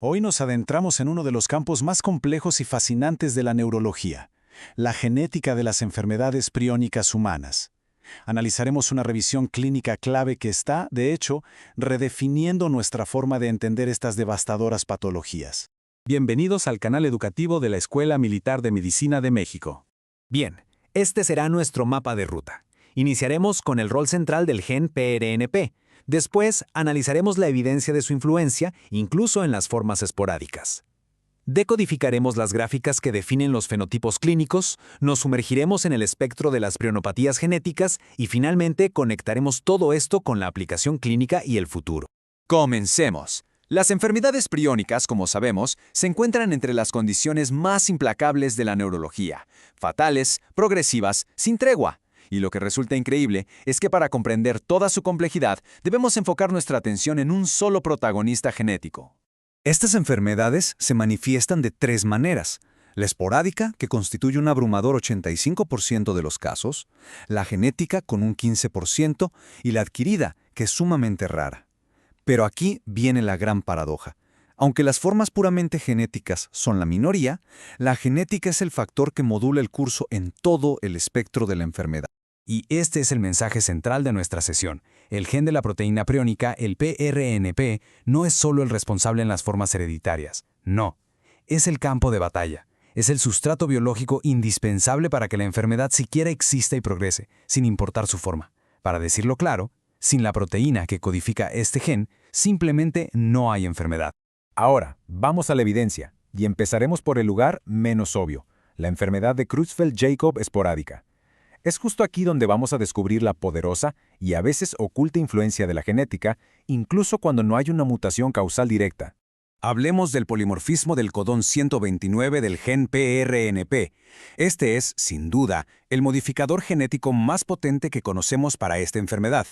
Hoy nos adentramos en uno de los campos más complejos y fascinantes de la neurología, la genética de las enfermedades priónicas humanas. Analizaremos una revisión clínica clave que está, de hecho, redefiniendo nuestra forma de entender estas devastadoras patologías. Bienvenidos al canal educativo de la Escuela Militar de Medicina de México. Bien, este será nuestro mapa de ruta. Iniciaremos con el rol central del gen PRNP. Después, analizaremos la evidencia de su influencia, incluso en las formas esporádicas. Decodificaremos las gráficas que definen los fenotipos clínicos, nos sumergiremos en el espectro de las prionopatías genéticas y finalmente conectaremos todo esto con la aplicación clínica y el futuro. Comencemos. Las enfermedades priónicas, como sabemos, se encuentran entre las condiciones más implacables de la neurología, fatales, progresivas, sin tregua. Y lo que resulta increíble es que para comprender toda su complejidad, debemos enfocar nuestra atención en un solo protagonista genético. Estas enfermedades se manifiestan de tres maneras: la esporádica, que constituye un abrumador 85% de los casos, la genética, con un 15%, y la adquirida, que es sumamente rara. Pero aquí viene la gran paradoja. Aunque las formas puramente genéticas son la minoría, la genética es el factor que modula el curso en todo el espectro de la enfermedad. Y este es el mensaje central de nuestra sesión. El gen de la proteína priónica, el PRNP, no es solo el responsable en las formas hereditarias. No, es el campo de batalla. Es el sustrato biológico indispensable para que la enfermedad siquiera exista y progrese, sin importar su forma. Para decirlo claro, sin la proteína que codifica este gen, simplemente no hay enfermedad. Ahora, vamos a la evidencia, y empezaremos por el lugar menos obvio, la enfermedad de Creutzfeldt-Jakob esporádica. Es justo aquí donde vamos a descubrir la poderosa y a veces oculta influencia de la genética, incluso cuando no hay una mutación causal directa. Hablemos del polimorfismo del codón 129 del gen PRNP. Este es, sin duda, el modificador genético más potente que conocemos para esta enfermedad.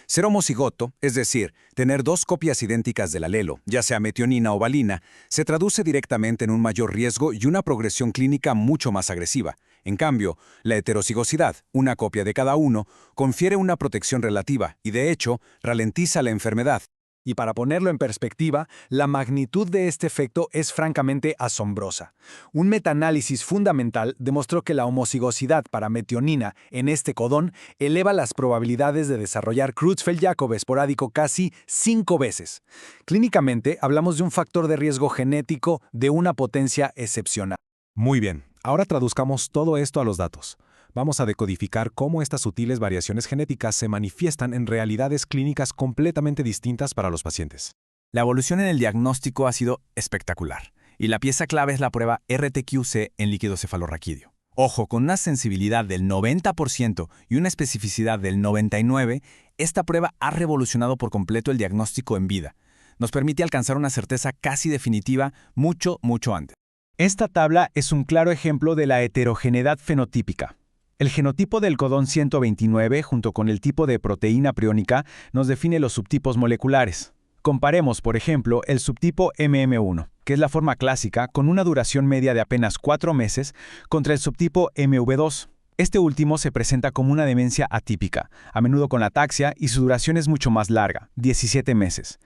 Ser homocigoto, es decir, tener dos copias idénticas del alelo, ya sea metionina o valina, se traduce directamente en un mayor riesgo y una progresión clínica mucho más agresiva. En cambio, la heterocigosidad, una copia de cada uno, confiere una protección relativa y, de hecho, ralentiza la enfermedad. Y para ponerlo en perspectiva, la magnitud de este efecto es francamente asombrosa. Un metaanálisis fundamental demostró que la homocigosidad para metionina en este codón eleva las probabilidades de desarrollar Creutzfeldt-Jakob esporádico casi 5 veces. Clínicamente, hablamos de un factor de riesgo genético de una potencia excepcional. Muy bien, ahora traduzcamos todo esto a los datos. Vamos a decodificar cómo estas sutiles variaciones genéticas se manifiestan en realidades clínicas completamente distintas para los pacientes. La evolución en el diagnóstico ha sido espectacular, y la pieza clave es la prueba RTQC en líquido cefalorraquídeo. Ojo, con una sensibilidad del 90% y una especificidad del 99%, esta prueba ha revolucionado por completo el diagnóstico en vida. Nos permite alcanzar una certeza casi definitiva mucho antes. Esta tabla es un claro ejemplo de la heterogeneidad fenotípica. El genotipo del codón 129 junto con el tipo de proteína priónica nos define los subtipos moleculares. Comparemos, por ejemplo, el subtipo MM1, que es la forma clásica con una duración media de apenas 4 meses, contra el subtipo MV2. Este último se presenta como una demencia atípica, a menudo con ataxia, y su duración es mucho más larga, 17 meses.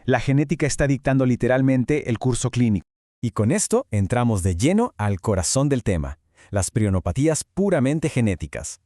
La genética está dictando literalmente el curso clínico. Y con esto entramos de lleno al corazón del tema: las prionopatías puramente genéticas.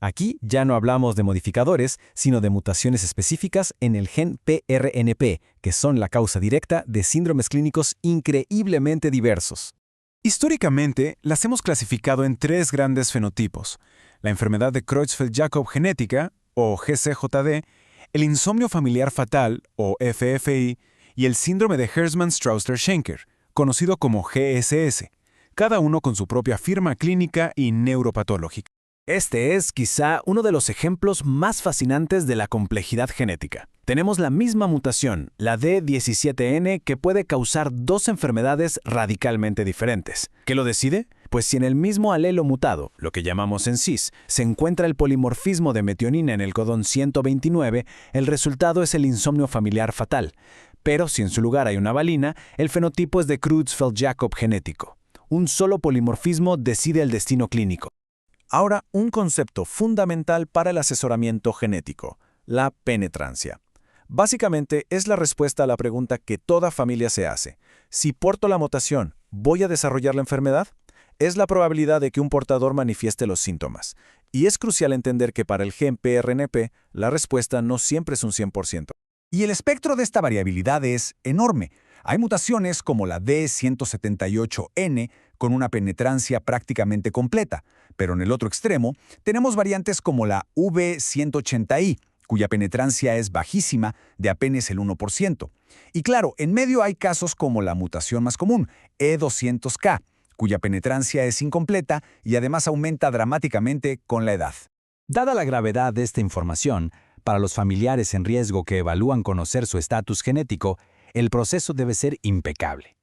Aquí ya no hablamos de modificadores, sino de mutaciones específicas en el gen PRNP, que son la causa directa de síndromes clínicos increíblemente diversos. Históricamente, las hemos clasificado en 3 grandes fenotipos: la enfermedad de Creutzfeldt-Jakob genética, o GCJD, el insomnio familiar fatal, o FFI, y el síndrome de Hertzmann-Straussler-Schenker, conocido como GSS, cada uno con su propia firma clínica y neuropatológica. Este es quizá uno de los ejemplos más fascinantes de la complejidad genética. Tenemos la misma mutación, la D17N, que puede causar 2 enfermedades radicalmente diferentes. ¿Qué lo decide? Pues si en el mismo alelo mutado, lo que llamamos en cis, se encuentra el polimorfismo de metionina en el codón 129, el resultado es el insomnio familiar fatal. Pero si en su lugar hay una valina, el fenotipo es de Creutzfeldt-Jakob genético. Un solo polimorfismo decide el destino clínico. Ahora, un concepto fundamental para el asesoramiento genético: la penetrancia. Básicamente, es la respuesta a la pregunta que toda familia se hace. Si porto la mutación, ¿voy a desarrollar la enfermedad? Es la probabilidad de que un portador manifieste los síntomas. Y es crucial entender que para el gen PRNP, la respuesta no siempre es un 100%. Y el espectro de esta variabilidad es enorme. Hay mutaciones como la D178N con una penetrancia prácticamente completa, pero en el otro extremo tenemos variantes como la V180I, cuya penetrancia es bajísima, de apenas el 1%. Y claro, en medio hay casos como la mutación más común, E200K, cuya penetrancia es incompleta y además aumenta dramáticamente con la edad. Dada la gravedad de esta información, para los familiares en riesgo que evalúan conocer su estatus genético, el proceso debe ser impecable.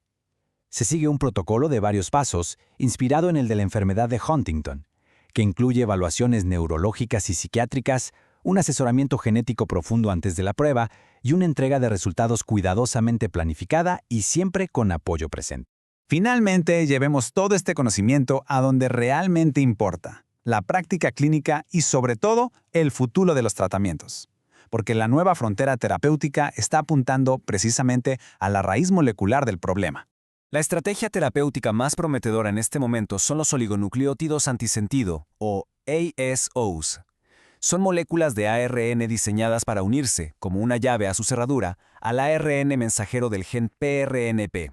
Se sigue un protocolo de varios pasos inspirado en el de la enfermedad de Huntington, que incluye evaluaciones neurológicas y psiquiátricas, un asesoramiento genético profundo antes de la prueba y una entrega de resultados cuidadosamente planificada y siempre con apoyo presente. Finalmente, llevemos todo este conocimiento a donde realmente importa, la práctica clínica y, sobre todo, el futuro de los tratamientos. Porque la nueva frontera terapéutica está apuntando precisamente a la raíz molecular del problema. La estrategia terapéutica más prometedora en este momento son los oligonucleótidos antisentido, o ASOs. Son moléculas de ARN diseñadas para unirse, como una llave a su cerradura, al ARN mensajero del gen PRNP.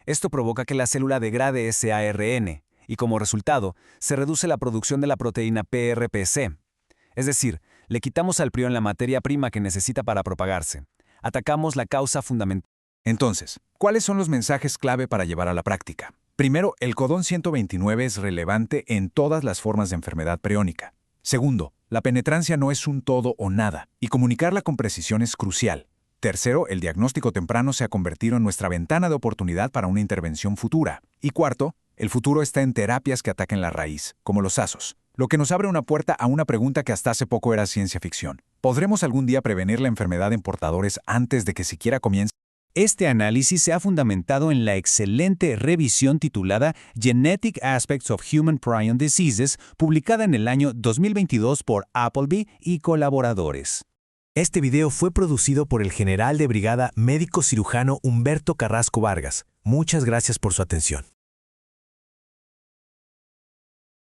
Esto provoca que la célula degrade ese ARN, y como resultado, se reduce la producción de la proteína PRPC. Es decir, le quitamos al prión la materia prima que necesita para propagarse. Atacamos la causa fundamental. Entonces, ¿cuáles son los mensajes clave para llevar a la práctica? Primero, el codón 129 es relevante en todas las formas de enfermedad priónica. Segundo, la penetrancia no es un todo o nada, y comunicarla con precisión es crucial. Tercero, el diagnóstico temprano se ha convertido en nuestra ventana de oportunidad para una intervención futura. Y cuarto, el futuro está en terapias que ataquen la raíz, como los ASOs, lo que nos abre una puerta a una pregunta que hasta hace poco era ciencia ficción. ¿Podremos algún día prevenir la enfermedad en portadores antes de que siquiera comience? Este análisis se ha fundamentado en la excelente revisión titulada Genetic Aspects of Human Prion Diseases, publicada en el año 2022 por Appleby y colaboradores. Este video fue producido por el general de brigada médico cirujano Humberto Carrasco Vargas. Muchas gracias por su atención.